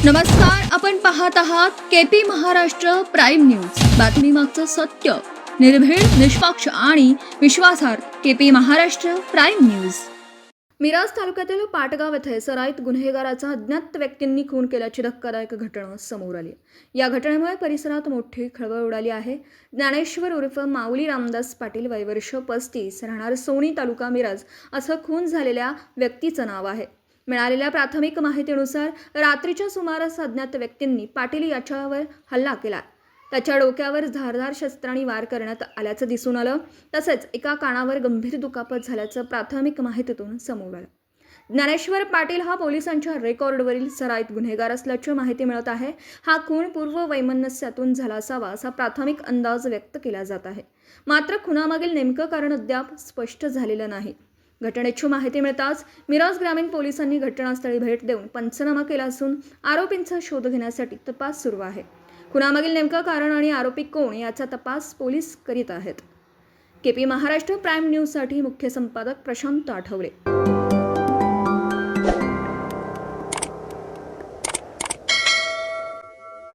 नमस्कार, आपण पाहत आहात केपी महाराष्ट्र प्राईम न्यूज. बातमी मागचं सत्य, निर्भीड, निष्पक्ष आणि विश्वासार्ह. KP Maharashtra prime news. Miraj तालुक्यातील पाटगाव येथे सराईत गुन्हेगाराचा अज्ञात व्यक्तींनी खून केल्याची धक्कादायक घटना समोर आली. या घटनेमुळे परिसरात मोठी खळबळ उडाली आहे. ज्ञानेश्वर उर्फ माऊली रामदास पाटील, वय वर्ष 35, राहणार सोनी, तालुका मिराज असं खून झालेल्या व्यक्तीचं नाव आहे. मिळालेल्या प्राथमिक माहितीनुसार रात्रीच्या सुमारास अज्ञात व्यक्तींनी पाटील याच्यावर हल्ला केला. त्याच्या डोक्यावर धारदार शस्त्रांनी वार करण्यात आल्याचं दिसून आलं. तसेच एका कानावर गंभीर दुखापत झाल्याचं प्राथमिक माहितीतून समोर आलं. ज्ञानेश्वर पाटील हा पोलिसांच्या रेकॉर्डवरील सराईत गुन्हेगार असल्याची माहिती मिळत आहे. हा खून पूर्व वैमनस्यातून झाला असावा असा प्राथमिक अंदाज व्यक्त केला जात आहे. मात्र खुनामागील नेमकं कारण अद्याप स्पष्ट झालेलं नाही. घटनेची माहिती मिळताच मिराज ग्रामीण पोलिसांनी घटनास्थळी भेट देऊन पंचनामा केला असून आरोपींचा शोध घेण्यासाठी तपास सुरू आहे. खुनामागील नेमकं कारण आणि आरोपी कोण याचा तपास पोलीस करीत आहेत. केपी महाराष्ट्र प्राईम न्यूजसाठी मुख्य संपादक प्रशांत आठवले.